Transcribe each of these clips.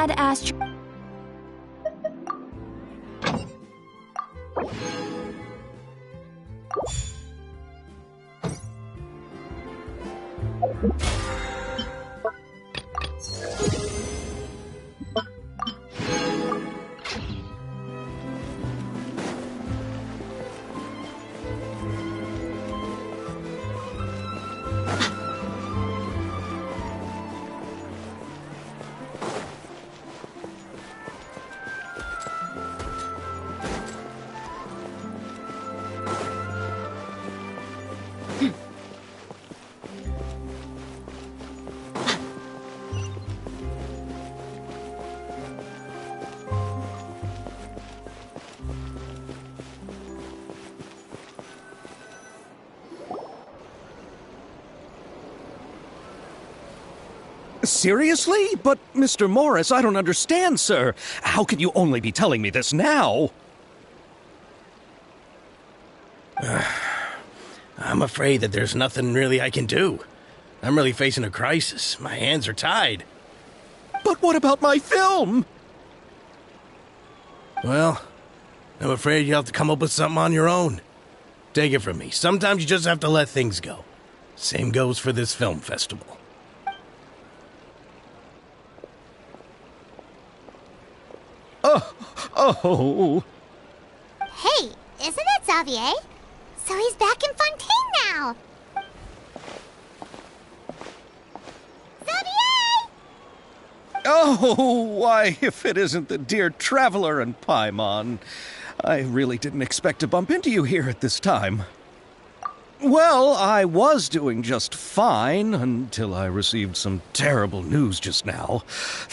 had asked... Seriously? But, Mr. Morris, I don't understand, sir. How can you only be telling me this now? I'm afraid that there's nothing really I can do. I'm really facing a crisis. My hands are tied. But what about my film? Well, I'm afraid you'll have to come up with something on your own. Take it from me. Sometimes you just have to let things go. Same goes for this film festival. Oh. Hey, isn't it Xavier? So he's back in Fontaine now. Xavier! Oh, why, if it isn't the dear Traveler and Paimon. I really didn't expect to bump into you here at this time. Well, I was doing just fine until I received some terrible news just now.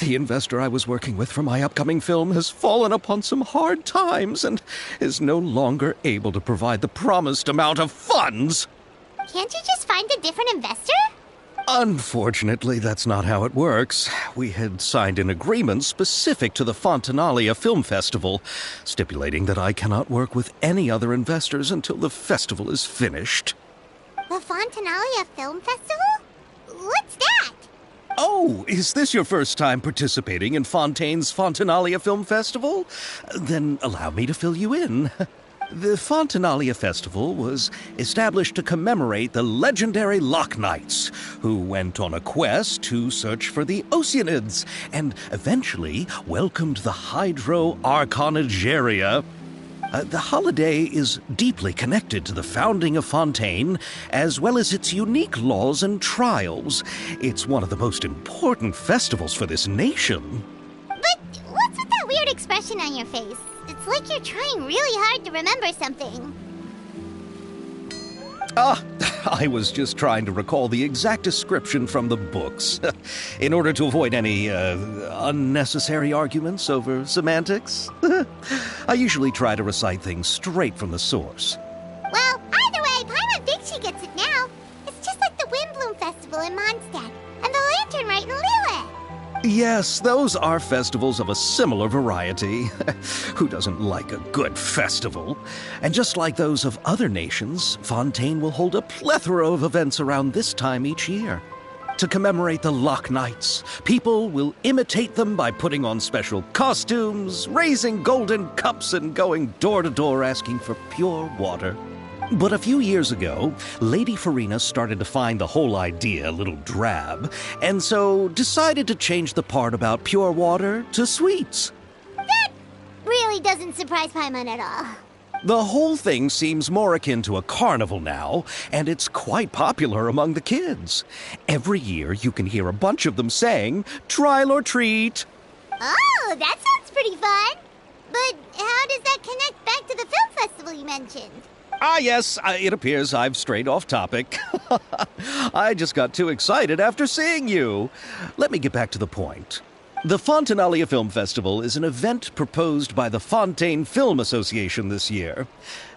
The investor I was working with for my upcoming film has fallen upon some hard times and is no longer able to provide the promised amount of funds. Can't you just find a different investor? Unfortunately, that's not how it works. We had signed an agreement specific to the Fontanalia Film Festival, stipulating that I cannot work with any other investors until the festival is finished. The Fontanalia Film Festival? What's that? Oh, is this your first time participating in Fontaine's Fontanalia Film Festival? Then allow me to fill you in. The Fontanalia Festival was established to commemorate the legendary Loch Knights, who went on a quest to search for the Oceanids and eventually welcomed the Hydro Arconageria. The holiday is deeply connected to the founding of Fontaine, as well as its unique laws and trials. It's one of the most important festivals for this nation. But what's with that weird expression on your face? It's like you're trying really hard to remember something. I was just trying to recall the exact description from the books, in order to avoid any unnecessary arguments over semantics. I usually try to recite things straight from the source. Well, either way, Paimon thinks she gets it now. It's just like the Windbloom Festival in Mondstadt, and the Lantern Rite in Lille. Yes, those are festivals of a similar variety. Who doesn't like a good festival? And just like those of other nations, Fontaine will hold a plethora of events around this time each year. To commemorate the Loch Knights, people will imitate them by putting on special costumes, raising golden cups, and going door to door asking for pure water. But a few years ago, Lady Farina started to find the whole idea a little drab, and so decided to change the part about pure water to sweets. That really doesn't surprise Paimon at all. The whole thing seems more akin to a carnival now, and it's quite popular among the kids. Every year you can hear a bunch of them saying, "Trial or treat." Oh, that sounds pretty fun. But how does that connect back to the film festival you mentioned? Yes, it appears I've strayed off topic. I just got too excited after seeing you. Let me get back to the point. The Fontanalia Film Festival is an event proposed by the Fontaine Film Association this year.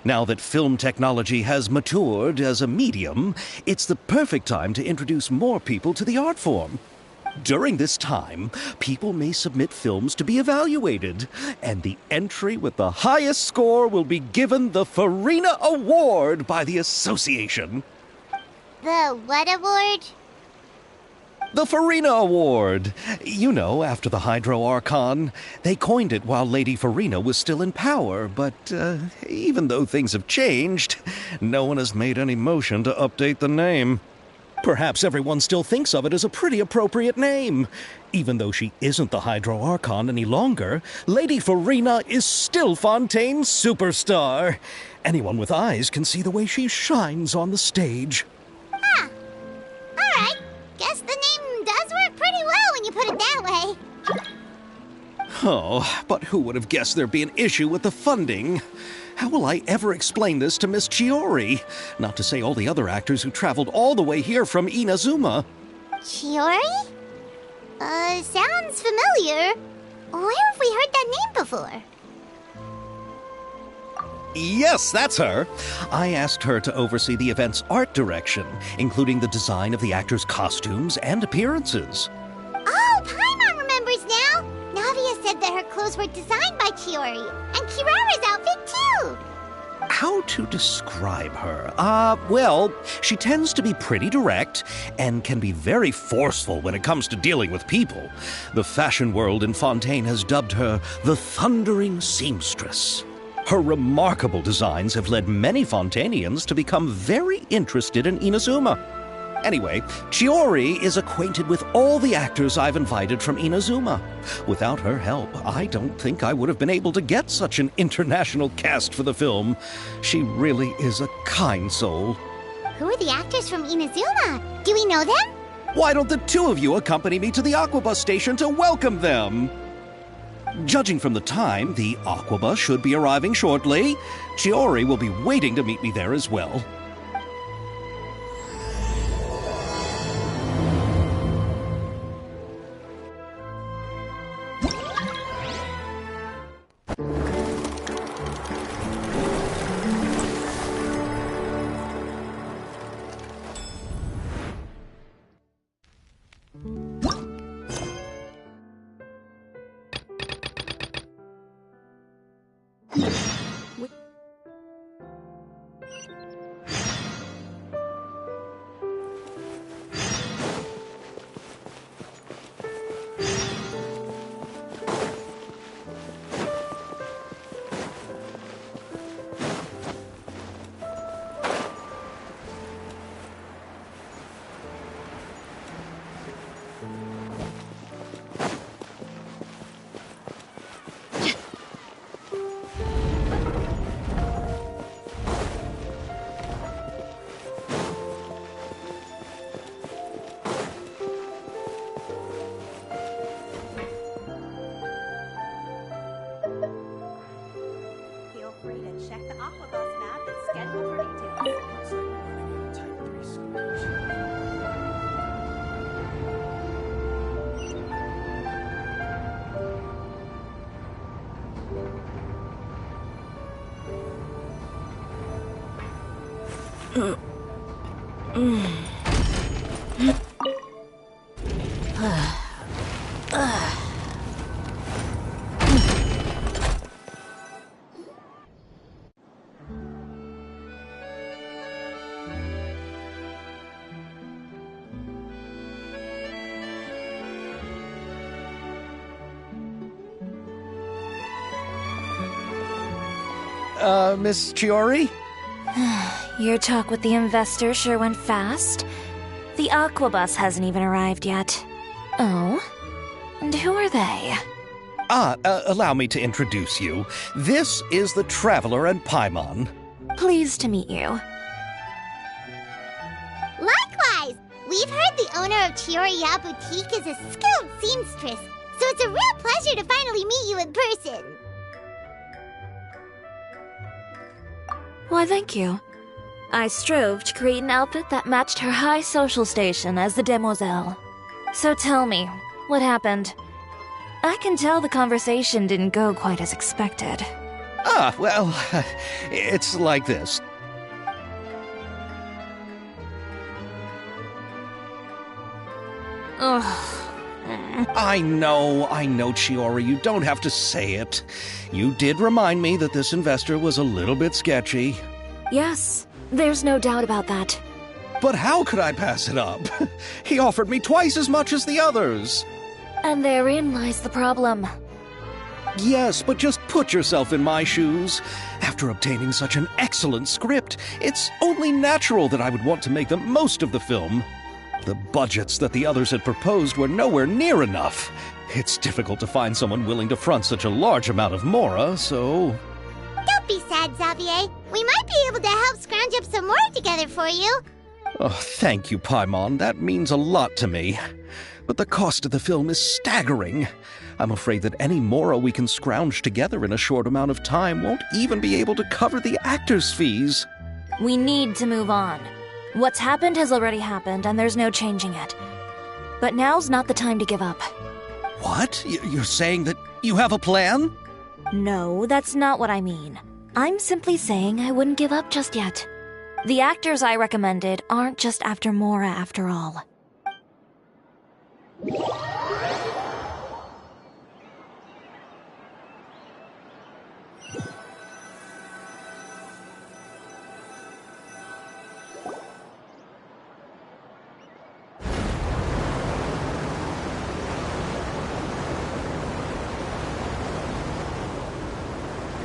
Now that film technology has matured as a medium, it's the perfect time to introduce more people to the art form. During this time, people may submit films to be evaluated, and the entry with the highest score will be given the Farina Award by the association. The what award? The Farina Award! You know, after the Hydro Archon. They coined it while Lady Farina was still in power, but even though things have changed, no one has made any motion to update the name. Perhaps everyone still thinks of it as a pretty appropriate name. Even though she isn't the Hydro Archon any longer, Lady Farina is still Fontaine's superstar. Anyone with eyes can see the way she shines on the stage. Huh. Alright. Guess the name does work pretty well when you put it that way. Oh, but who would have guessed there'd be an issue with the funding? How will I ever explain this to Miss Chiori? Not to say all the other actors who traveled all the way here from Inazuma. Chiori? Sounds familiar. Where have we heard that name before? Yes, that's her. I asked her to oversee the event's art direction, including the design of the actors' costumes and appearances. Oh, Paimon remembers now! Navia said that her clothes were designed by Chiori, and Kirara's outfit too! How to describe her? Well, she tends to be pretty direct and can be very forceful when it comes to dealing with people. The fashion world in Fontaine has dubbed her the Thundering Seamstress. Her remarkable designs have led many Fontainians to become very interested in Inazuma. Anyway, Chiori is acquainted with all the actors I've invited from Inazuma. Without her help, I don't think I would have been able to get such an international cast for the film. She really is a kind soul. Who are the actors from Inazuma? Do we know them? Why don't the two of you accompany me to the Aquabus station to welcome them? Judging from the time, the Aquabus should be arriving shortly. Chiori will be waiting to meet me there as well. Miss Chiori? Your talk with the investor sure went fast. The Aquabus hasn't even arrived yet. Oh? And who are they? Allow me to introduce you. This is the Traveler and Paimon. Pleased to meet you. Likewise! We've heard the owner of Chioriya Boutique is a skilled seamstress, so it's a real pleasure to finally meet you in person. Why, thank you. I strove to create an outfit that matched her high social station as the demoiselle. So tell me, what happened? I can tell the conversation didn't go quite as expected. Well, it's like this. Ugh. I know, Chiori, you don't have to say it. You did remind me that this investor was a little bit sketchy. Yes, there's no doubt about that. But how could I pass it up? He offered me twice as much as the others. And therein lies the problem. Yes, but just put yourself in my shoes. After obtaining such an excellent script, it's only natural that I would want to make the most of the film. The budgets that the others had proposed were nowhere near enough. It's difficult to find someone willing to front such a large amount of mora, so... Don't be sad, Xavier. We might be able to help scrounge up some more together for you. Oh, thank you, Paimon. That means a lot to me. But the cost of the film is staggering. I'm afraid that any mora we can scrounge together in a short amount of time won't even be able to cover the actors' fees. We need to move on. What's happened has already happened, and there's no changing it. But now's not the time to give up. What? You're saying that you have a plan? No, that's not what I mean. I'm simply saying I wouldn't give up just yet. The actors I recommended aren't just after mora after all.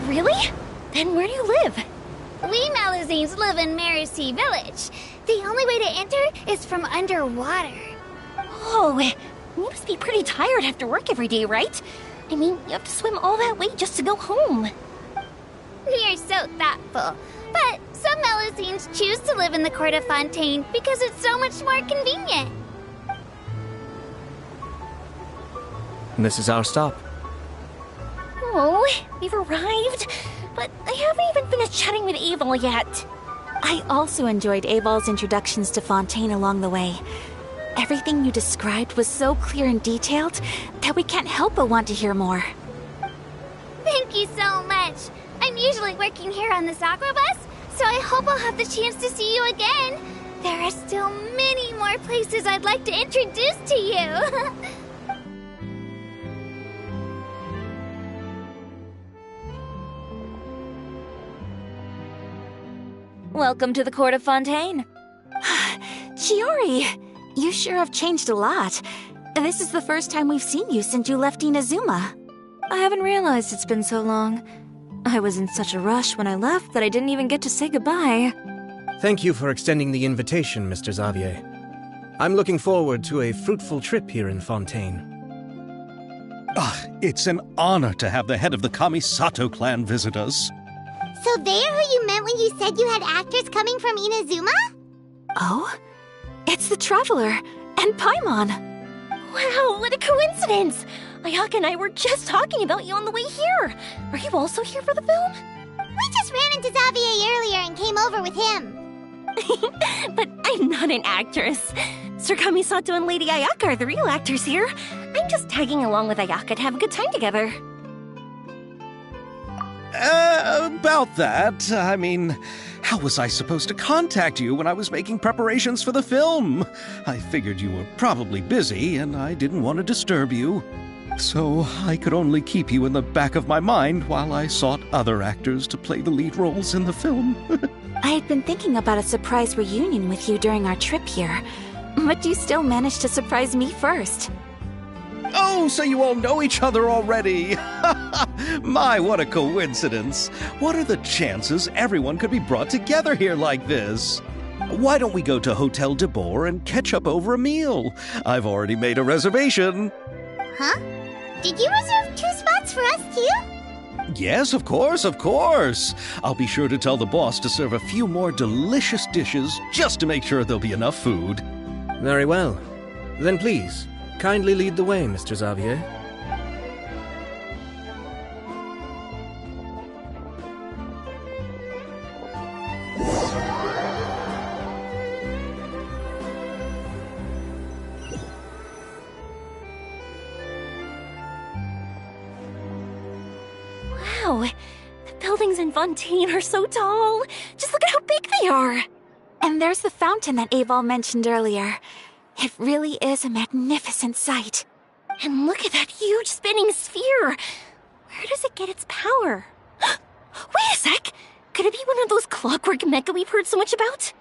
Really? Then where do you live? We Malazines live in Mercy Village. The only way to enter is from underwater. Oh, you must be pretty tired after work every day, right? I mean, you have to swim all that way just to go home. We are so thoughtful. But some Malazines choose to live in the Court of Fontaine because it's so much more convenient. This is our stop. Oh, we've arrived. But I haven't even finished chatting with Abel yet. I also enjoyed Abel's introductions to Fontaine along the way. Everything you described was so clear and detailed that we can't help but want to hear more. Thank you so much. I'm usually working here on the Sakura bus, so I hope I'll have the chance to see you again. There are still many more places I'd like to introduce to you. Welcome to the Court of Fontaine. Chiori, you sure have changed a lot. This is the first time we've seen you since you left Inazuma. I haven't realized it's been so long. I was in such a rush when I left that I didn't even get to say goodbye. Thank you for extending the invitation, Mr. Xavier. I'm looking forward to a fruitful trip here in Fontaine. It's an honor to have the head of the Kamisato clan visit us. So they're who you meant when you said you had actors coming from Inazuma? Oh? It's the Traveler and Paimon. Wow, what a coincidence! Ayaka and I were just talking about you on the way here. Are you also here for the film? We just ran into Xavier earlier and came over with him. But I'm not an actress. Sir Kamisato and Lady Ayaka are the real actors here. I'm just tagging along with Ayaka to have a good time together. About that, I mean, how was I supposed to contact you when I was making preparations for the film? I figured you were probably busy, and I didn't want to disturb you. So I could only keep you in the back of my mind while I sought other actors to play the lead roles in the film. I had been thinking about a surprise reunion with you during our trip here, but you still managed to surprise me first. Oh, so you all know each other already! My, what a coincidence! What are the chances everyone could be brought together here like this? Why don't we go to Hotel de Boer and catch up over a meal? I've already made a reservation. Huh? Did you reserve 2 spots for us too? Yes, of course, of course. I'll be sure to tell the boss to serve a few more delicious dishes just to make sure there'll be enough food. Very well. Then please, kindly lead the way, Mr. Xavier. Wow, the buildings in Fontaine are so tall. Just look at how big they are. And there's the fountain that Aval mentioned earlier. It really is a magnificent sight. And look at that huge spinning sphere. Where does it get its power? Wait a sec! Could it be one of those clockwork mecha we've heard so much about?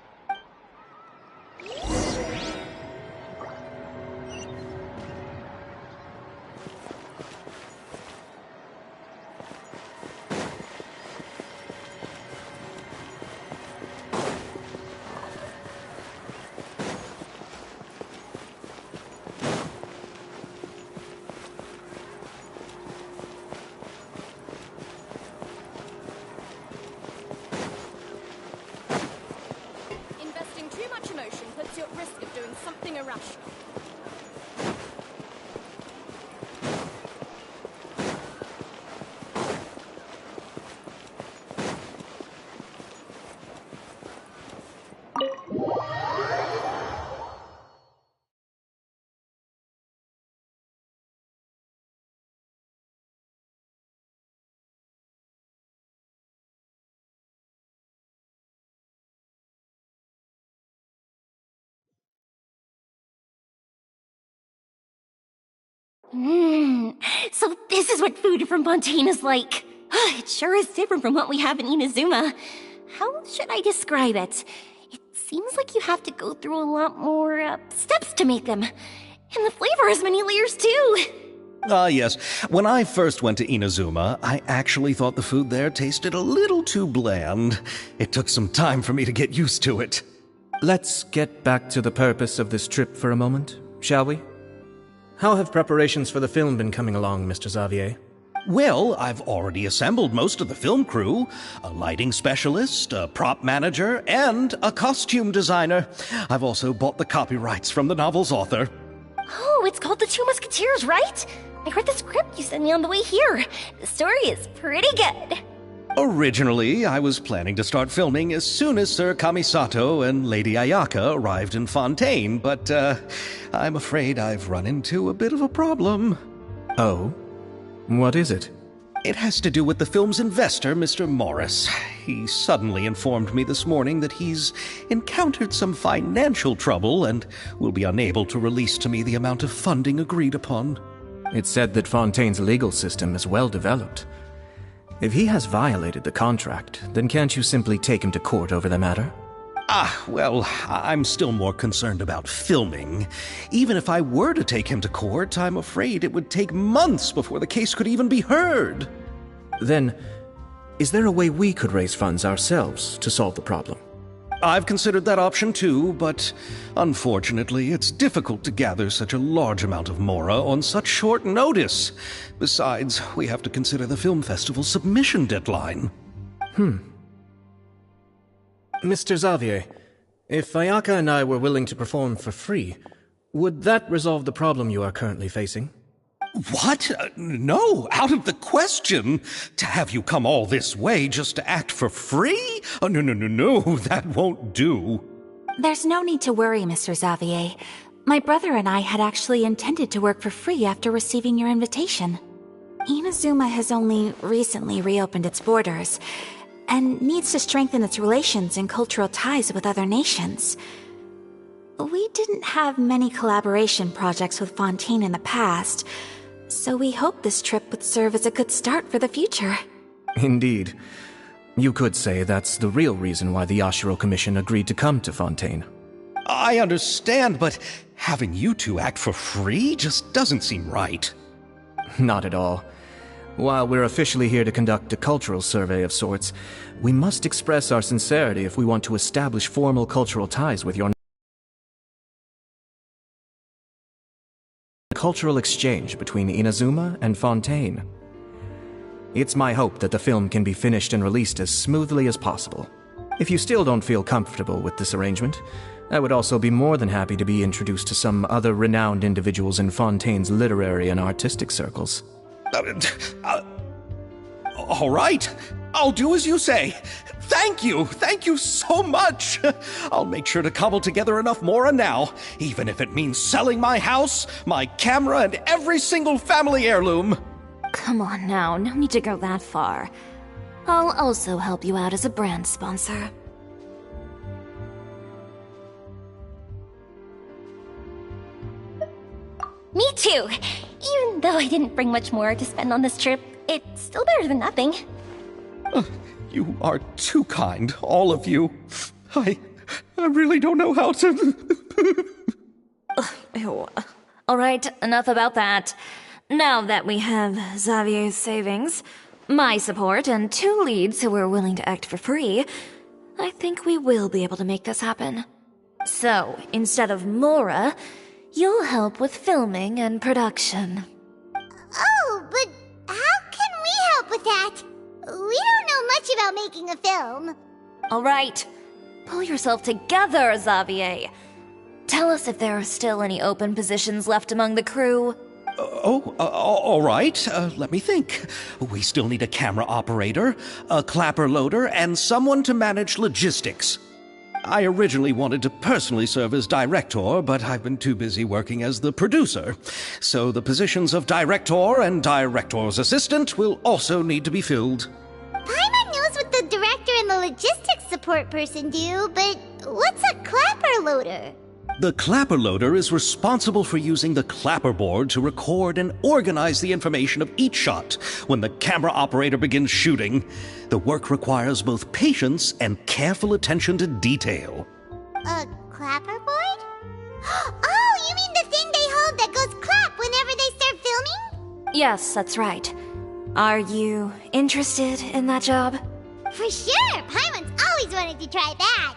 Investing too much emotion puts you at risk of doing something irrational. So this is what food from Fontaine is like. It sure is different from what we have in Inazuma. How should I describe it? It seems like you have to go through a lot more steps to make them. And the flavor has many layers too. Yes. When I first went to Inazuma, I actually thought the food there tasted a little too bland. It took some time for me to get used to it. Let's get back to the purpose of this trip for a moment, shall we? How have preparations for the film been coming along, Mr. Xavier? Well, I've already assembled most of the film crew, a lighting specialist, a prop manager, and a costume designer. I've also bought the copyrights from the novel's author. Oh, it's called The Two Musketeers, right? I read the script you sent me on the way here. The story is pretty good. Originally, I was planning to start filming as soon as Sir Kamisato and Lady Ayaka arrived in Fontaine, but I'm afraid I've run into a bit of a problem. Oh? What is it? It has to do with the film's investor, Mr. Morris. He suddenly informed me this morning that he's encountered some financial trouble and will be unable to release to me the amount of funding agreed upon. It's said that Fontaine's legal system is well developed. If he has violated the contract, then can't you simply take him to court over the matter? Well, I'm still more concerned about filming. Even if I were to take him to court, I'm afraid it would take months before the case could even be heard. Then, is there a way we could raise funds ourselves to solve the problem? I've considered that option too, but unfortunately, it's difficult to gather such a large amount of mora on such short notice. Besides, we have to consider the film festival's submission deadline. Mr. Xavier, if Ayaka and I were willing to perform for free, would that resolve the problem you are currently facing? What? No, out of the question. To have you come all this way just to act for free? Oh, no, that won't do. There's no need to worry, Mr. Xavier. My brother and I had actually intended to work for free after receiving your invitation. Inazuma has only recently reopened its borders, and needs to strengthen its relations and cultural ties with other nations. We didn't have many collaboration projects with Fontaine in the past, so we hoped this trip would serve as a good start for the future. Indeed. You could say that's the real reason why the Yashiro Commission agreed to come to Fontaine. I understand, but having you two act for free just doesn't seem right. Not at all. While we're officially here to conduct a cultural survey of sorts, we must express our sincerity if we want to establish formal cultural ties with your cultural exchange between Inazuma and Fontaine. It's my hope that the film can be finished and released as smoothly as possible. If you still don't feel comfortable with this arrangement, I would also be more than happy to be introduced to some other renowned individuals in Fontaine's literary and artistic circles. All right, I'll do as you say. Thank you so much. I'll make sure to cobble together enough mora now, even if it means selling my house, my camera, and every single family heirloom. Come on now, no need to go that far. I'll also help you out as a brand sponsor. Me too! Even though I didn't bring much more to spend on this trip, it's still better than nothing. You are too kind, all of you. I really don't know how to... Ew. All right, enough about that. Now that we have Xavier's savings, my support, and 2 leads who are willing to act for free, I think we will be able to make this happen. So, instead of Mora, you'll help with filming and production. Oh, but how can we help with that? We don't know much about making a film. All right, pull yourself together, Xavier. Tell us if there are still any open positions left among the crew. All right. Let me think. We still need a camera operator, a clapper loader, and someone to manage logistics. I originally wanted to personally serve as director, but I've been too busy working as the producer. So the positions of director and director's assistant will also need to be filled. Paimon knows what the director and the logistics support person do, but what's a clapper loader? The clapper loader is responsible for using the clapper board to record and organize the information of each shot when the camera operator begins shooting. The work requires both patience and careful attention to detail. A clapper board? Oh, you mean the thing they hold that goes clap whenever they start filming? Yes, that's right. Are you interested in that job? For sure! Paimon's always wanted to try that.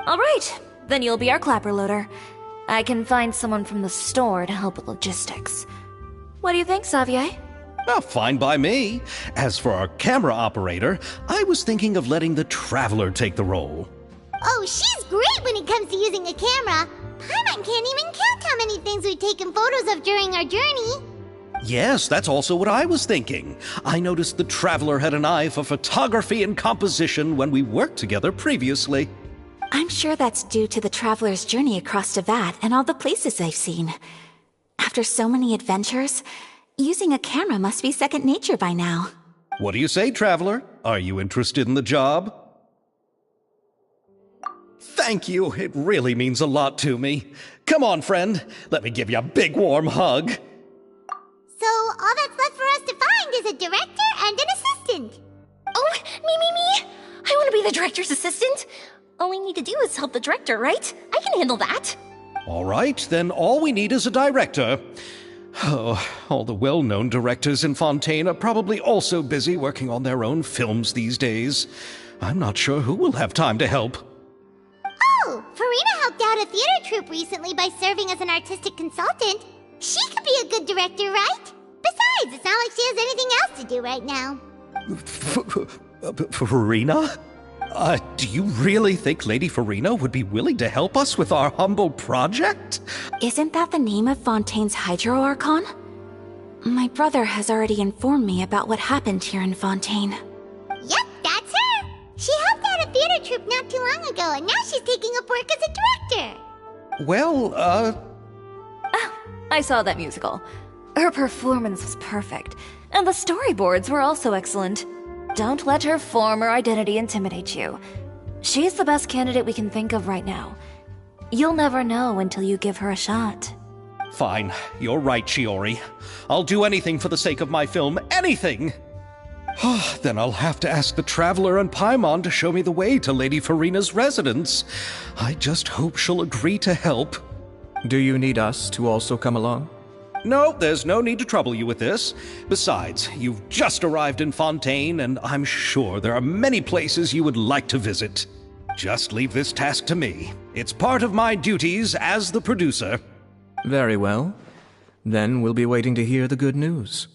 All right, then you'll be our clapper loader. I can find someone from the store to help with logistics. What do you think, Xavier? Well, fine by me. As for our camera operator, I was thinking of letting the Traveler take the role. Oh, she's great when it comes to using a camera. Paimon can't even count how many things we've taken photos of during our journey. Yes, that's also what I was thinking. I noticed the Traveler had an eye for photography and composition when we worked together previously. I'm sure that's due to the traveler's journey across Tevat and all the places they've seen. After so many adventures, using a camera must be second nature by now. What do you say, Traveler? Are you interested in the job? Thank you. It really means a lot to me. Come on, friend. Let me give you a big warm hug. So all that's left for us to find is a director and an assistant. Oh, me! I want to be the director's assistant. All we need to do is help the director, right? I can handle that. All right, then all we need is a director. Oh, all the well-known directors in Fontaine are probably also busy working on their own films these days. I'm not sure who will have time to help. Oh, Farina helped out a theater troupe recently by serving as an artistic consultant. She could be a good director, right? Besides, it's not like she has anything else to do right now. Farina? Do you really think Lady Farina would be willing to help us with our humble project? Isn't that the name of Fontaine's Hydro Archon? My brother has already informed me about what happened here in Fontaine. Yep, that's her. She helped out a theater troupe not too long ago, and now she's taking up work as a director. Well, I saw that musical. Her performance was perfect, and the storyboards were also excellent. Don't let her form or identity intimidate you. She's the best candidate we can think of right now. You'll never know until you give her a shot. Fine. You're right, Shiori. I'll do anything for the sake of my film. Anything! Then I'll have to ask the Traveler and Paimon to show me the way to Lady Farina's residence. I just hope she'll agree to help. Do you need us to also come along? No, there's no need to trouble you with this. Besides, you've just arrived in Fontaine, and I'm sure there are many places you would like to visit. Just leave this task to me. It's part of my duties as the producer. Very well. Then we'll be waiting to hear the good news.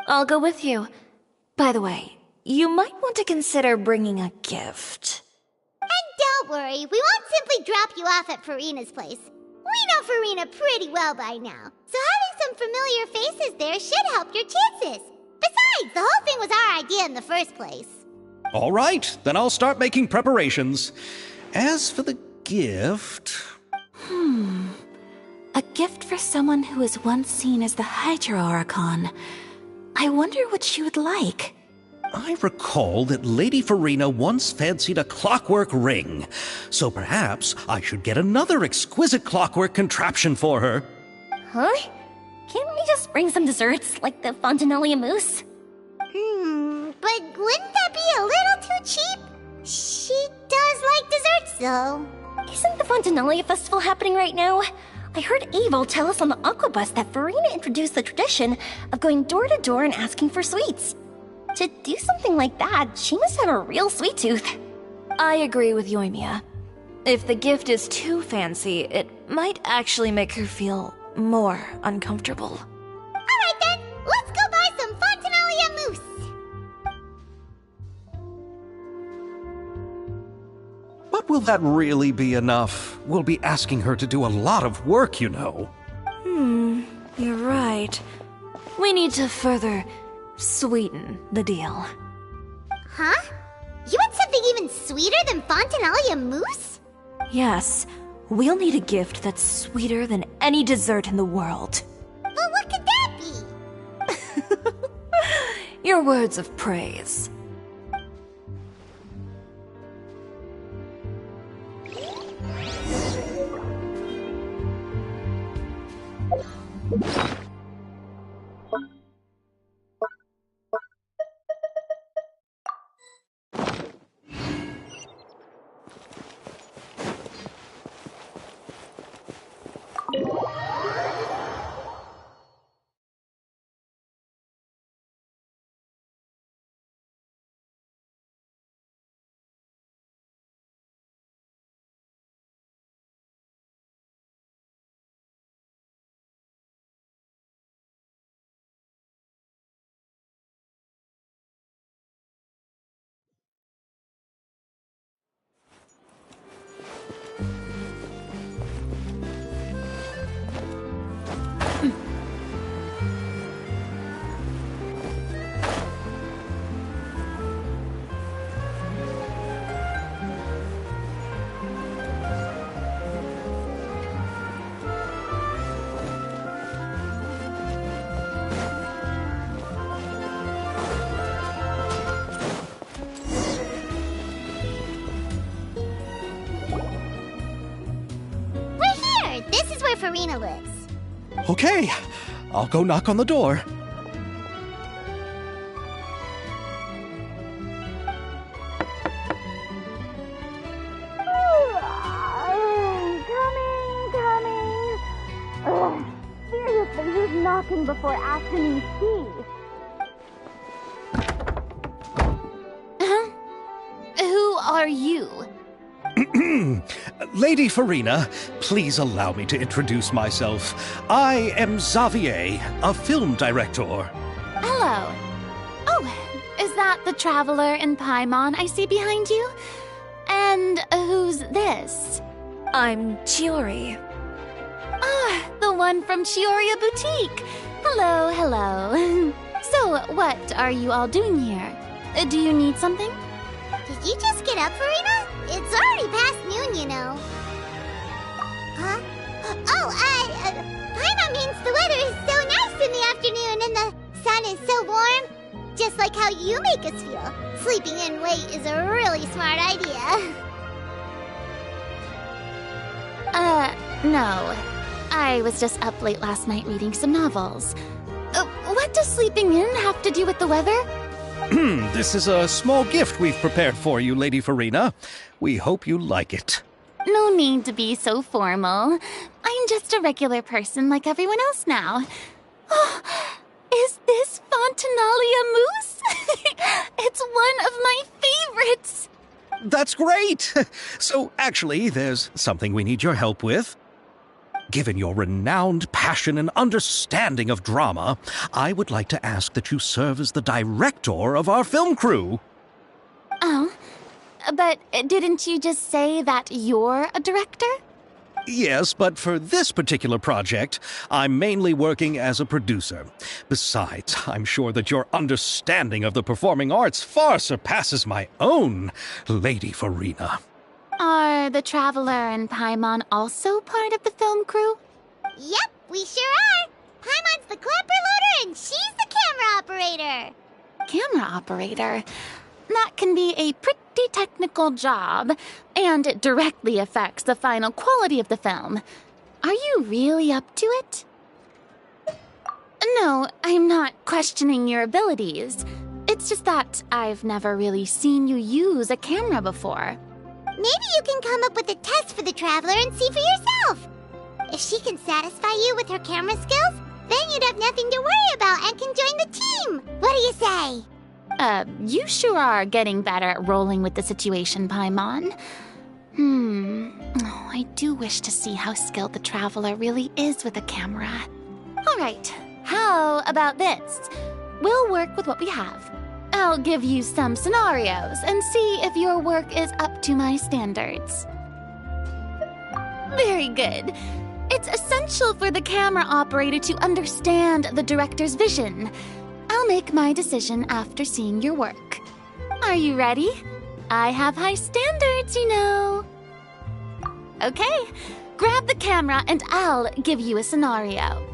I'll go with you. By the way, you might want to consider bringing a gift. And don't worry, we won't simply drop you off at Farina's place. We know Farina pretty well by now, so having some familiar faces there should help your chances. Besides, the whole thing was our idea in the first place. All right, then I'll start making preparations. As for the gift... A gift for someone who was once seen as the Hydro Archon. I wonder what she would like. I recall that Lady Farina once fancied a clockwork ring, so perhaps I should get another exquisite clockwork contraption for her. Huh? Can't we just bring some desserts, like the Fontinalia mousse? But wouldn't that be a little too cheap? She does like desserts, though. Isn't the Fontinalia Festival happening right now? I heard Aval tell us on the Aquabus that Farina introduced the tradition of going door to door and asking for sweets. To do something like that, she must have a real sweet tooth. I agree with Yoimiya. If the gift is too fancy, it might actually make her feel more uncomfortable. Alright then, let's go buy some Fontinalia mousse! But will that really be enough? We'll be asking her to do a lot of work, you know. You're right. We need to further sweeten the deal. Huh? You want something even sweeter than Fontinalia mousse? Yes, we'll need a gift that's sweeter than any dessert in the world. But what could that be? Your words of praise. This is where Farina lives. Okay, I'll go knock on the door. Seriously, who's knocking before afternoon tea? Who are you? Lady Farina, please allow me to introduce myself. I am Xavier, a film director. Hello. Oh, is that the traveler in Paimon I see behind you? And who's this? I'm Chiori. Ah, the one from Chioria Boutique. Hello, hello. So, what are you all doing here? Do you need something? Did you just get up, Farina? It's already past noon, you know. Huh? Paimon means the weather is so nice in the afternoon and the sun is so warm. Just like how you make us feel. Sleeping in late is a really smart idea. No. I was just up late last night reading some novels. What does sleeping in have to do with the weather? This is a small gift we've prepared for you, Lady Farina. We hope you like it. No need to be so formal. I'm just a regular person like everyone else now. Oh, is this Fontinalia mousse? It's one of my favorites. That's great! So, actually, there's something we need your help with. Given your renowned passion and understanding of drama, I would like to ask that you serve as the director of our film crew. Oh, but didn't you just say that you're a director? Yes, but for this particular project, I'm mainly working as a producer. Besides, I'm sure that your understanding of the performing arts far surpasses my own, Lady Farina. Are the Traveler and Paimon also part of the film crew? Yep, we sure are. Paimon's the clapper loader and she's the camera operator. Camera operator? That can be a pretty technical job, and it directly affects the final quality of the film. Are you really up to it? No, I'm not questioning your abilities. It's just that I've never really seen you use a camera before. Maybe you can come up with a test for the Traveler and see for yourself. If she can satisfy you with her camera skills, then you'd have nothing to worry about and can join the team. What do you say? You sure are getting better at rolling with the situation, Paimon. Oh, I do wish to see how skilled the Traveler really is with a camera. All right, how about this? We'll work with what we have. I'll give you some scenarios and see if your work is up to my standards. Very good. It's essential for the camera operator to understand the director's vision. I'll make my decision after seeing your work. Are you ready? I have high standards, you know. Okay, grab the camera and I'll give you a scenario.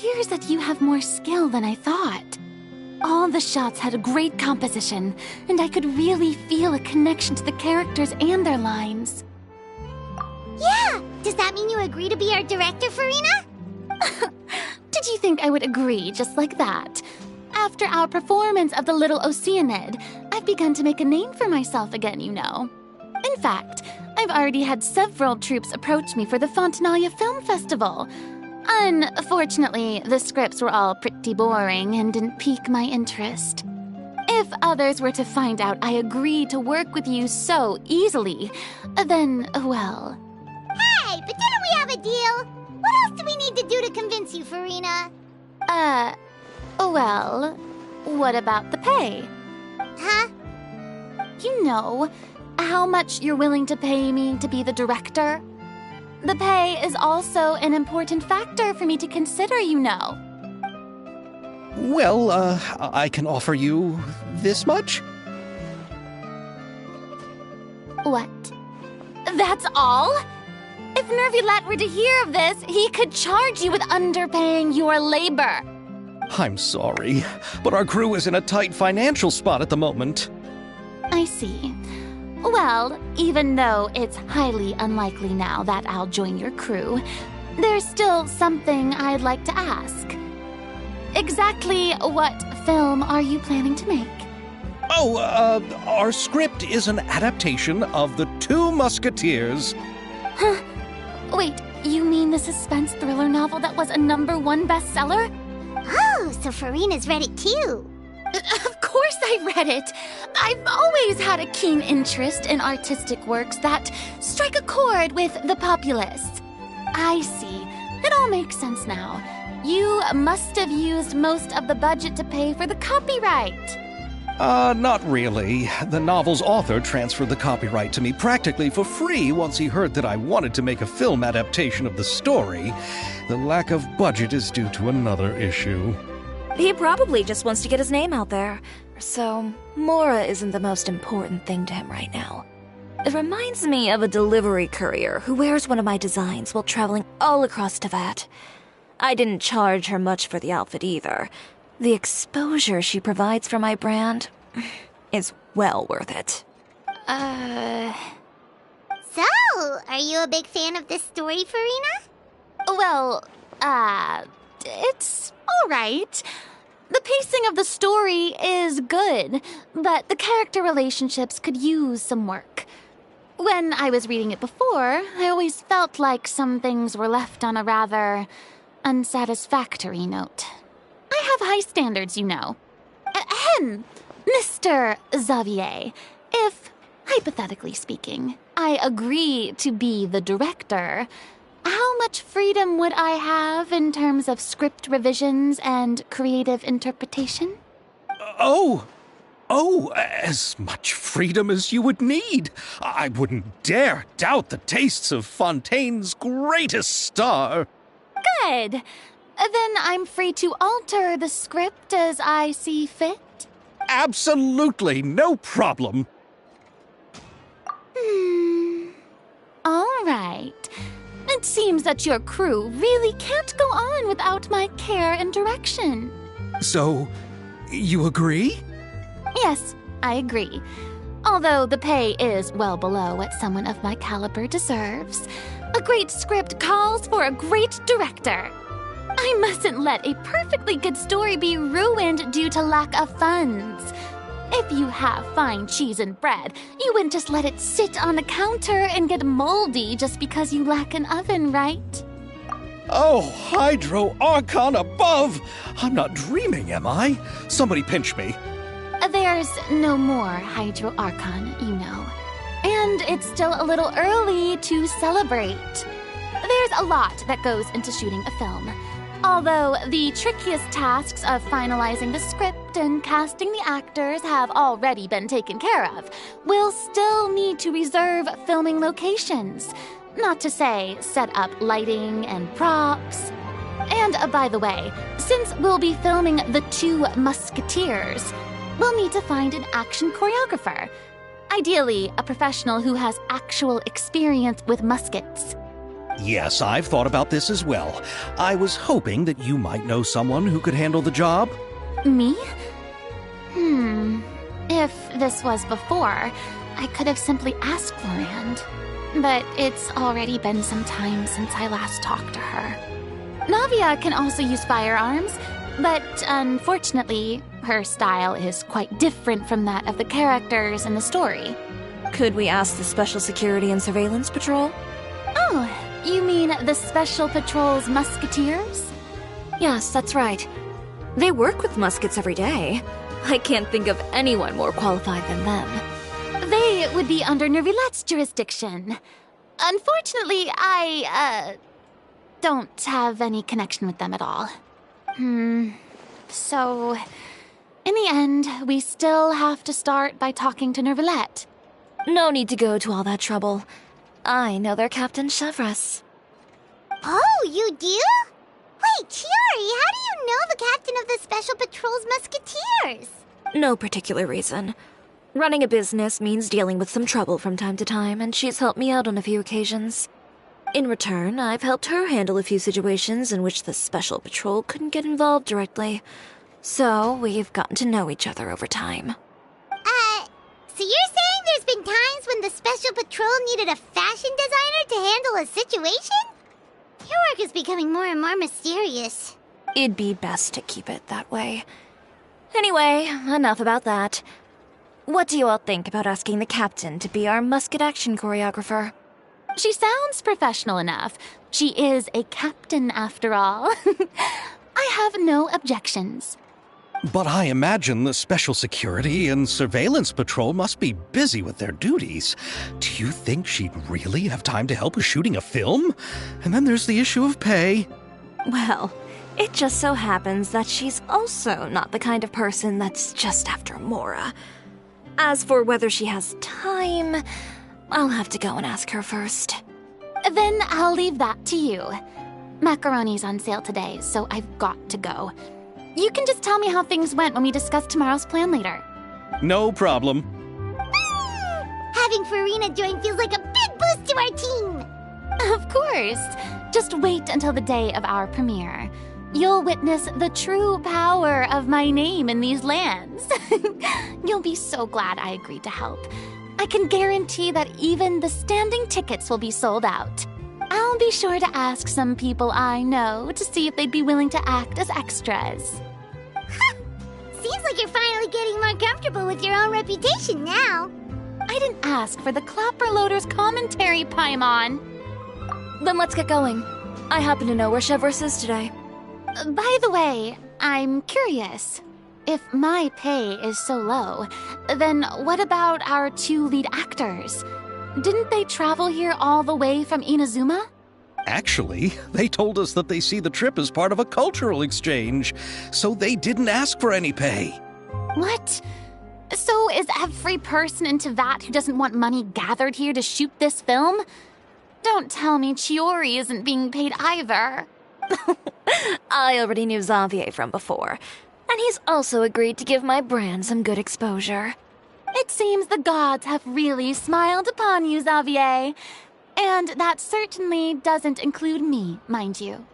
appears that you have more skill than I thought. All the shots had a great composition, and I could really feel a connection to the characters and their lines. Yeah! Does that mean you agree to be our director, Farina? Did you think I would agree just like that? After our performance of The Little Oceanid, I've begun to make a name for myself again, you know. In fact, I've already had several troops approach me for the Fontanalia Film Festival. Unfortunately, the scripts were all pretty boring and didn't pique my interest. If others were to find out I agreed to work with you so easily, then, well... Hey, but didn't we have a deal? What else do we need to do to convince you, Farina? Well, what about the pay? Huh? You know, how much you're willing to pay me to be the director? The pay is also an important factor for me to consider, you know. Well, I can offer you this much? What? That's all? If Nervilat were to hear of this, he could charge you with underpaying your labor. I'm sorry, but our crew is in a tight financial spot at the moment. I see. Well, even though it's highly unlikely now that I'll join your crew, there's still something I'd like to ask. Exactly what film are you planning to make? Oh, our script is an adaptation of The Two Musketeers. Huh? Wait, you mean the suspense thriller novel that was a #1 bestseller? Oh, so Farina's read it too. Of course I read it. I've always had a keen interest in artistic works that strike a chord with the populace. I see. It all makes sense now. You must have used most of the budget to pay for the copyright. Not really. The novel's author transferred the copyright to me practically for free once he heard that I wanted to make a film adaptation of the story. The lack of budget is due to another issue. He probably just wants to get his name out there. So, Mora isn't the most important thing to him right now. It reminds me of a delivery courier who wears one of my designs while traveling all across Teyvat. I didn't charge her much for the outfit either. The exposure she provides for my brand is well worth it. So, are you a big fan of this story, Farina? Well, it's alright. The pacing of the story is good, but the character relationships could use some work. When I was reading it before, I always felt like some things were left on a rather unsatisfactory note. I have high standards, you know. Ahem, Mr. Xavier, if, hypothetically speaking, I agree to be the director, how much freedom would I have in terms of script revisions and creative interpretation? Oh, as much freedom as you would need. I wouldn't dare doubt the tastes of Fontaine's greatest star. Good. Then I'm free to alter the script as I see fit? Absolutely, no problem. All right. It seems that your crew really can't go on without my care and direction. So, you agree? Yes, I agree. Although the pay is well below what someone of my caliber deserves. A great script calls for a great director. I mustn't let a perfectly good story be ruined due to lack of funds. If you have fine cheese and bread, you wouldn't just let it sit on the counter and get moldy just because you lack an oven, right? Oh, Hydro Archon above! I'm not dreaming, am I? Somebody pinch me. There's no more Hydro Archon, you know. And it's still a little early to celebrate. There's a lot that goes into shooting a film. Although the trickiest tasks of finalizing the script and casting the actors have already been taken care of, we'll still need to reserve filming locations. Not to say set up lighting and props. And by the way, since we'll be filming The Two Musketeers, we'll need to find an action choreographer. Ideally, a professional who has actual experience with muskets. Yes, I've thought about this as well. I was hoping that you might know someone who could handle the job. Me? If this was before, I could have simply asked Florand. But it's already been some time since I last talked to her. Navia can also use firearms, but unfortunately, her style is quite different from that of the characters in the story. Could we ask the Special Security and Surveillance Patrol? Oh, you mean the Special Patrol's Musketeers? Yes, that's right. They work with muskets every day. I can't think of anyone more qualified than them. They would be under Nervilette's jurisdiction. Unfortunately, I don't have any connection with them at all. So, in the end, we still have to start by talking to Nervilette. No need to go to all that trouble. I know their Captain Chevres. Oh, you do? Wait, Chiori, how do you know the captain of the Special Patrol's Musketeers? No particular reason. Running a business means dealing with some trouble from time to time, and she's helped me out on a few occasions. In return, I've helped her handle a few situations in which the Special Patrol couldn't get involved directly. So, we've gotten to know each other over time. So you're saying there's been times when the Special Patrol needed a fashion designer to handle a situation? Your work is becoming more and more mysterious. It'd be best to keep it that way. Anyway, enough about that. What do you all think about asking the captain to be our musket action choreographer? She sounds professional enough. She is a captain, after all. I have no objections. But I imagine the Special Security and Surveillance Patrol must be busy with their duties. Do you think she'd really have time to help with shooting a film? And then there's the issue of pay. Well, it just so happens that she's also not the kind of person that's just after Mora. As for whether she has time, I'll have to go and ask her first. Then I'll leave that to you. Macaroni's on sale today, so I've got to go. You can just tell me how things went when we discuss tomorrow's plan later. No problem. Having Farina join feels like a big boost to our team! Of course. Just wait until the day of our premiere. You'll witness the true power of my name in these lands. You'll be so glad I agreed to help. I can guarantee that even the standing tickets will be sold out. I'll be sure to ask some people I know to see if they'd be willing to act as extras. Seems like you're finally getting more comfortable with your own reputation now. I didn't ask for the Clapper Loader's commentary, Paimon. Then let's get going. I happen to know where Chevres is today. By the way, I'm curious. If my pay is so low, then what about our two lead actors? Didn't they travel here all the way from Inazuma? Actually, they told us that they see the trip as part of a cultural exchange, so they didn't ask for any pay. What? So is every person in Tevat who doesn't want money gathered here to shoot this film? Don't tell me Chiori isn't being paid either. I already knew Xavier from before, and he's also agreed to give my brand some good exposure. It seems the gods have really smiled upon you, Xavier. And that certainly doesn't include me, mind you.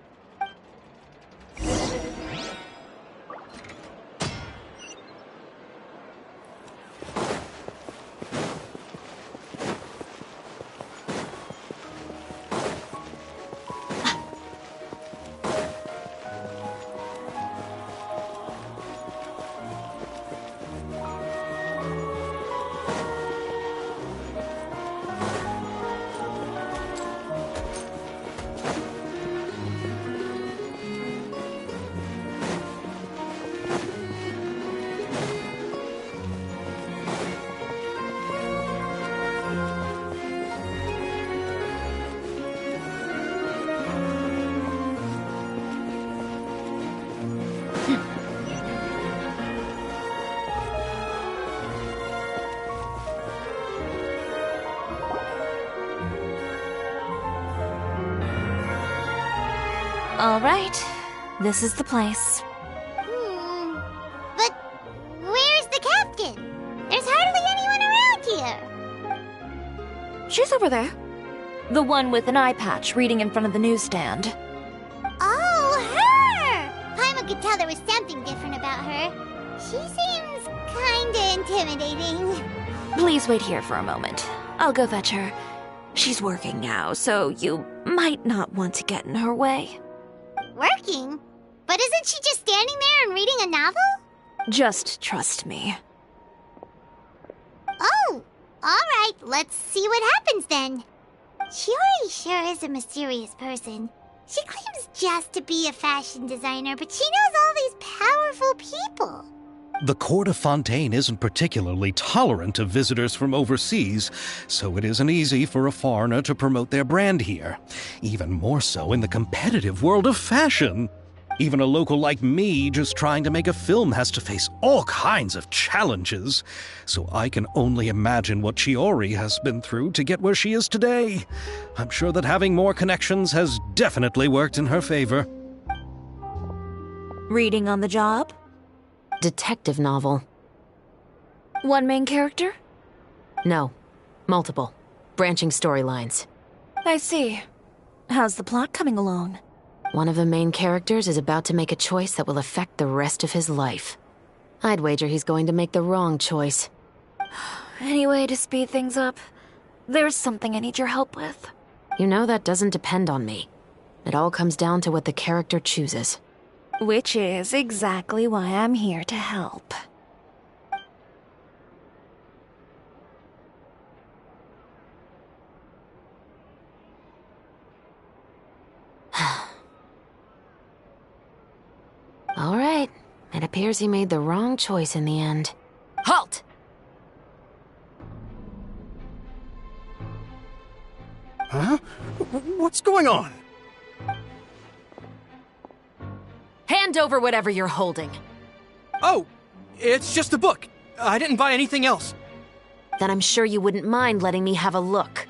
All right, this is the place. But where's the captain? There's hardly anyone around here. She's over there. The one with an eye patch reading in front of the newsstand. Oh, her! Paimon could tell there was something different about her. She seems kinda intimidating. Please wait here for a moment. I'll go fetch her. She's working now, so you might not want to get in her way. Working? But isn't she just standing there and reading a novel? Just trust me. Oh, alright, let's see what happens then. Chiori sure is a mysterious person. She claims just to be a fashion designer, but she knows all these powerful people. The court of Fontaine isn't particularly tolerant of visitors from overseas, so it isn't easy for a foreigner to promote their brand here. Even more so in the competitive world of fashion. Even a local like me just trying to make a film has to face all kinds of challenges. So I can only imagine what Chiori has been through to get where she is today. I'm sure that having more connections has definitely worked in her favor. Reading on the job? Detective novel. One main character? No. Multiple. Branching storylines. I see. How's the plot coming along? One of the main characters is about to make a choice that will affect the rest of his life. I'd wager he's going to make the wrong choice. Any way to speed things up? There's something I need your help with. You know that doesn't depend on me. It all comes down to what the character chooses. Which is exactly why I'm here to help. All right. It appears he made the wrong choice in the end. Halt! Huh? What's going on? Hand over whatever you're holding. Oh, it's just a book. I didn't buy anything else. Then I'm sure you wouldn't mind letting me have a look.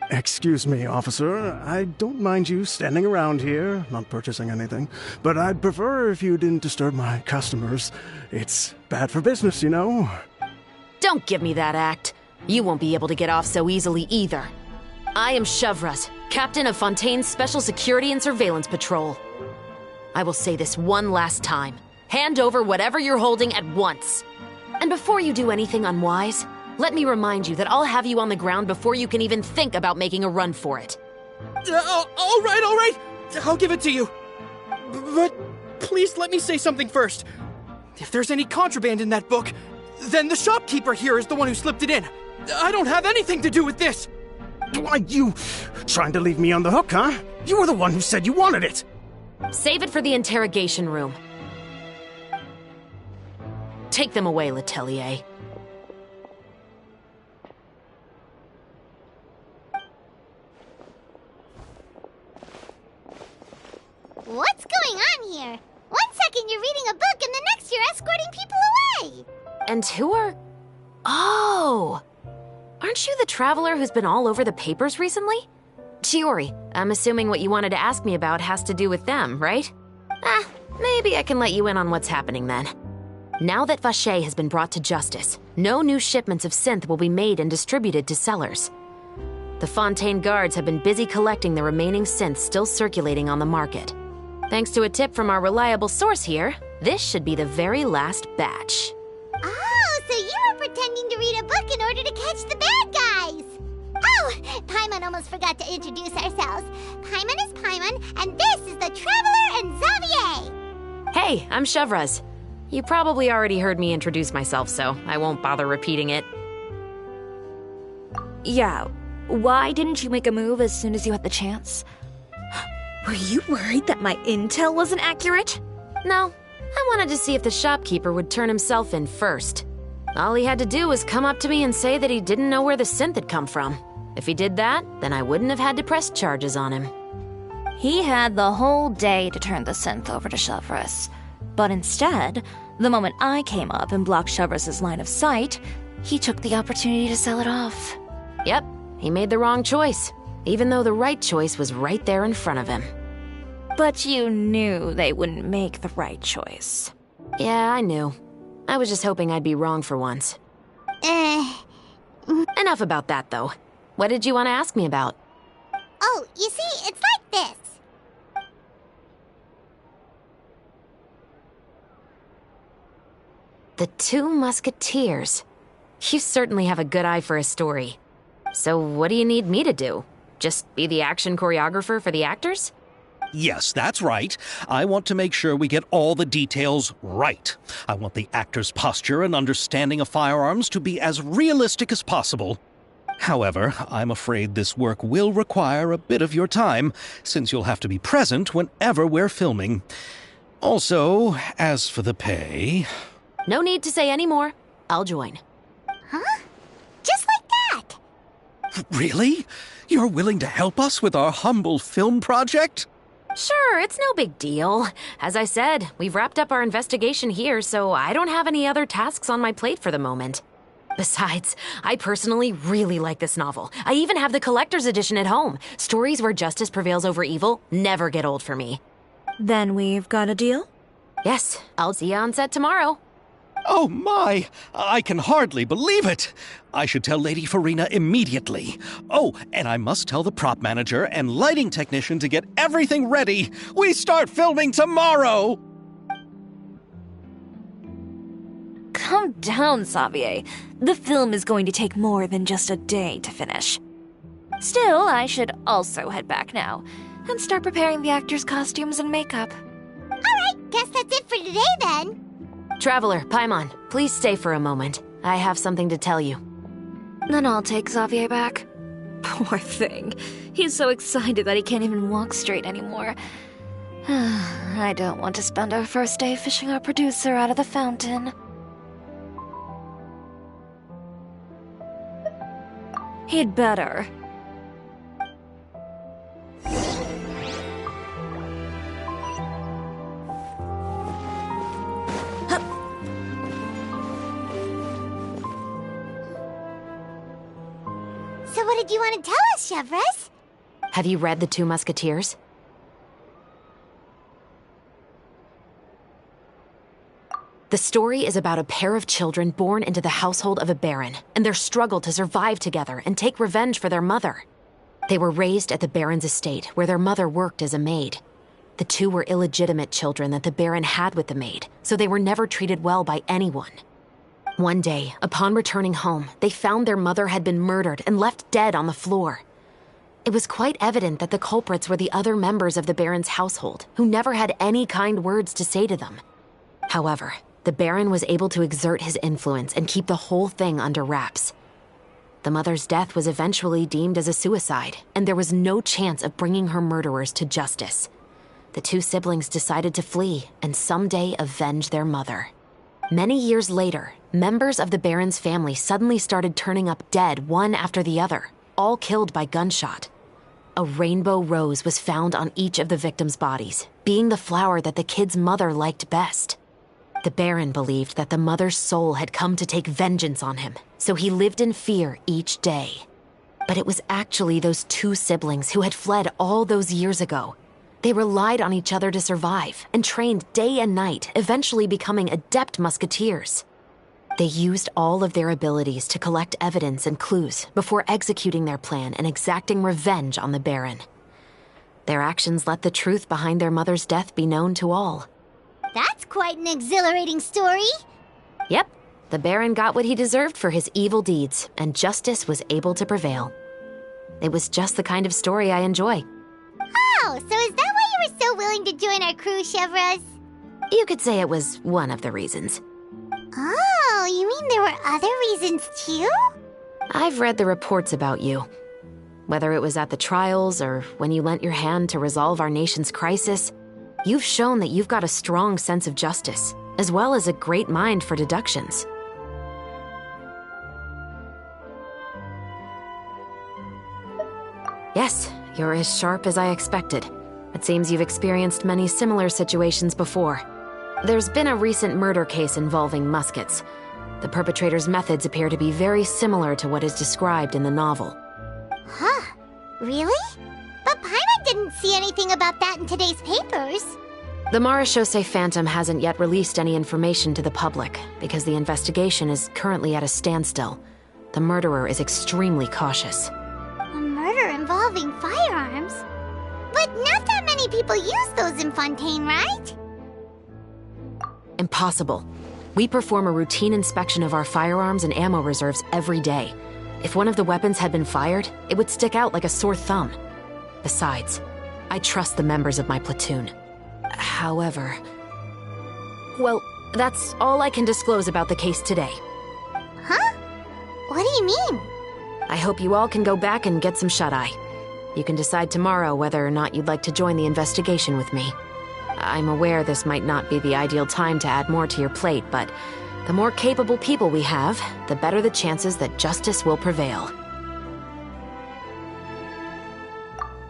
Excuse me, officer. I don't mind you standing around here, not purchasing anything, but I'd prefer if you didn't disturb my customers. It's bad for business, you know. Don't give me that act. You won't be able to get off so easily either. I am Chevras, captain of Fontaine's Special Security and Surveillance Patrol. I will say this one last time. Hand over whatever you're holding at once. And before you do anything unwise, let me remind you that I'll have you on the ground before you can even think about making a run for it. All right. I'll give it to you. But please let me say something first. If there's any contraband in that book, then the shopkeeper here is the one who slipped it in. I don't have anything to do with this. Why, you trying to leave me on the hook, huh? You were the one who said you wanted it. Save it for the interrogation room. Take them away, Letelier. What's going on here? 1 second you're reading a book and the next you're escorting people away. And who are... Oh! Aren't you the traveler who's been all over the papers recently? Chiori, I'm assuming what you wanted to ask me about has to do with them, right? Maybe I can let you in on what's happening then. Now that Vacher has been brought to justice, no new shipments of synth will be made and distributed to sellers. The Fontaine guards have been busy collecting the remaining synths still circulating on the market. Thanks to a tip from our reliable source here, this should be the very last batch. Oh, so you were pretending to read a book in order to catch the bad guys. Oh, Paimon almost forgot to introduce ourselves. Paimon is Paimon, and this is the Traveler and Xavier. Hey, I'm Chevras. You probably already heard me introduce myself, so I won't bother repeating it. Yeah, why didn't you make a move as soon as you had the chance? Were you worried that my intel wasn't accurate? No, I wanted to see if the shopkeeper would turn himself in first. All he had to do was come up to me and say that he didn't know where the synth had come from. If he did that, then I wouldn't have had to press charges on him. He had the whole day to turn the synth over to Chevras. But instead, the moment I came up and blocked Chevras' line of sight, he took the opportunity to sell it off. Yep, he made the wrong choice, even though the right choice was right there in front of him. But you knew they wouldn't make the right choice. Yeah, I knew. I was just hoping I'd be wrong for once. Enough about that, though. What did you want to ask me about? Oh, you see, it's like this. The Two Musketeers. You certainly have a good eye for a story. So what do you need me to do? Just be the action choreographer for the actors? Yes, that's right. I want to make sure we get all the details right. I want the actor's posture and understanding of firearms to be as realistic as possible. However, I'm afraid this work will require a bit of your time, since you'll have to be present whenever we're filming. Also, as for the pay... No need to say any more. I'll join. Huh? Just like that? Really? You're willing to help us with our humble film project? Sure, it's no big deal. As I said, we've wrapped up our investigation here, so I don't have any other tasks on my plate for the moment. Besides, I personally really like this novel. I even have the collector's edition at home. Stories where justice prevails over evil never get old for me. Then we've got a deal? Yes, I'll see you on set tomorrow. Oh my! I can hardly believe it! I should tell Lady Farina immediately. Oh, and I must tell the prop manager and lighting technician to get everything ready. We start filming tomorrow! Calm down, Xavier. The film is going to take more than just a day to finish. Still, I should also head back now and start preparing the actors' costumes and makeup. Alright, guess that's it for today then. Traveler, Paimon, please stay for a moment. I have something to tell you. Then I'll take Xavier back. Poor thing. He's so excited that he can't even walk straight anymore. I don't want to spend our first day fishing our producer out of the fountain. He'd better. So what did you want to tell us, Chevres? Have you read The Two Musketeers? The story is about a pair of children born into the household of a baron and their struggle to survive together and take revenge for their mother. They were raised at the baron's estate, where their mother worked as a maid. The two were illegitimate children that the baron had with the maid, so they were never treated well by anyone. One day, upon returning home, they found their mother had been murdered and left dead on the floor. It was quite evident that the culprits were the other members of the baron's household, who never had any kind words to say to them. However, the baron was able to exert his influence and keep the whole thing under wraps. The mother's death was eventually deemed as a suicide, and there was no chance of bringing her murderers to justice. The two siblings decided to flee and someday avenge their mother. Many years later, members of the baron's family suddenly started turning up dead one after the other, all killed by gunshot. A rainbow rose was found on each of the victims' bodies, being the flower that the kid's mother liked best. The baron believed that the mother's soul had come to take vengeance on him, so he lived in fear each day. But it was actually those two siblings who had fled all those years ago. They relied on each other to survive and trained day and night, eventually becoming adept musketeers. They used all of their abilities to collect evidence and clues before executing their plan and exacting revenge on the baron. Their actions let the truth behind their mother's death be known to all. That's quite an exhilarating story. Yep, the baron got what he deserved for his evil deeds, and justice was able to prevail. It was just the kind of story I enjoy. Oh, so is that why you were so willing to join our crew, Chevres? You could say it was one of the reasons. Oh, you mean there were other reasons too? I've read the reports about you. Whether it was at the trials or when you lent your hand to resolve our nation's crisis, you've shown that you've got a strong sense of justice, as well as a great mind for deductions. Yes, you're as sharp as I expected. It seems you've experienced many similar situations before. There's been a recent murder case involving Muskets. The perpetrator's methods appear to be very similar to what is described in the novel. Huh? Really? But Paimon didn't see anything about that in today's papers. The Marechaussee Phantom hasn't yet released any information to the public because the investigation is currently at a standstill. The murderer is extremely cautious. involving firearms. But not that many people use those in Fontaine, right? Impossible. We perform a routine inspection of our firearms and ammo reserves every day. If one of the weapons had been fired, it would stick out like a sore thumb. Besides, I trust the members of my platoon. However... Well, that's all I can disclose about the case today. Huh? What do you mean? I hope you all can go back and get some shut-eye. You can decide tomorrow whether or not you'd like to join the investigation with me. I'm aware this might not be the ideal time to add more to your plate, but the more capable people we have, the better the chances that justice will prevail.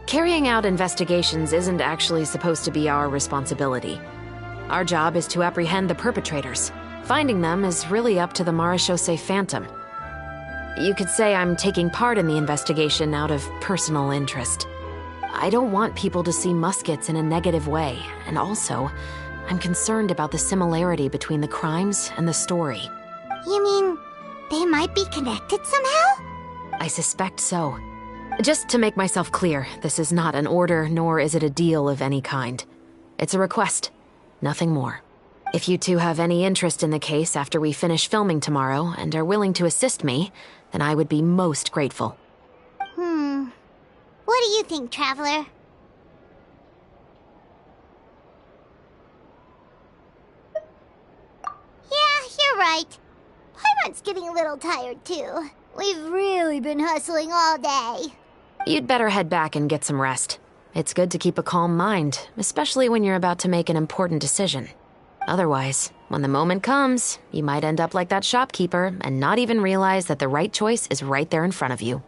Carrying out investigations isn't actually supposed to be our responsibility. Our job is to apprehend the perpetrators. Finding them is really up to the Marechaussee Phantom. You could say I'm taking part in the investigation out of personal interest. I don't want people to see Muskets in a negative way, and also, I'm concerned about the similarity between the crimes and the story. You mean, they might be connected somehow? I suspect so. Just to make myself clear, this is not an order, nor is it a deal of any kind. It's a request, nothing more. If you two have any interest in the case after we finish filming tomorrow and are willing to assist me, then I would be most grateful. What do you think, Traveler? Yeah, you're right. Paimon's getting a little tired, too. We've really been hustling all day. You'd better head back and get some rest. It's good to keep a calm mind, especially when you're about to make an important decision. Otherwise, when the moment comes, you might end up like that shopkeeper and not even realize that the right choice is right there in front of you.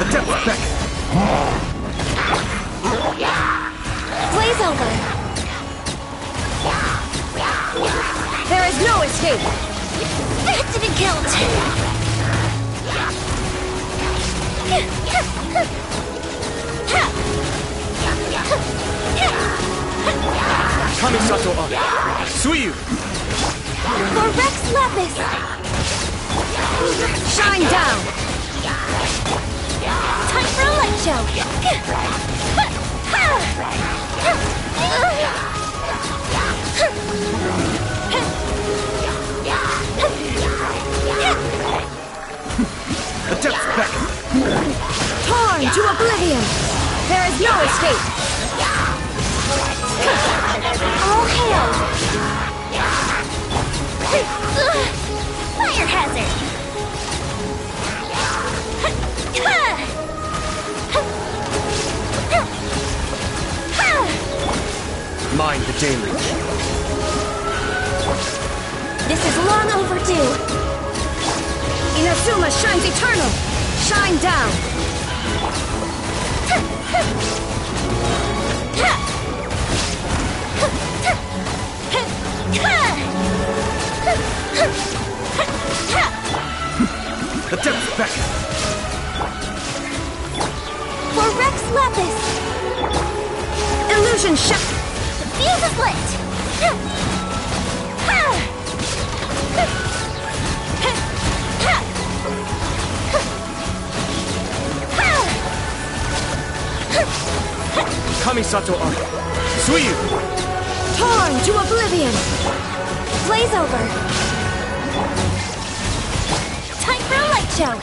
The depths beckon. Blaze over! There is no escape! That didn't count! Kamisato up. Suiyu! For Rex Lapis! Shine down! Time for a light show! The depths beckon. Torn to oblivion! There is no escape! All hail! Fire hazard! Mind the deluge. This is long overdue! Inazuma shines eternal! Shine down! The depths beckon. For Rex Lapis! Illusion shut! The fuse is lit! Kamisato up. Suiyu! Torn to oblivion! Blaze over! Time for a light show!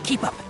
Keep up.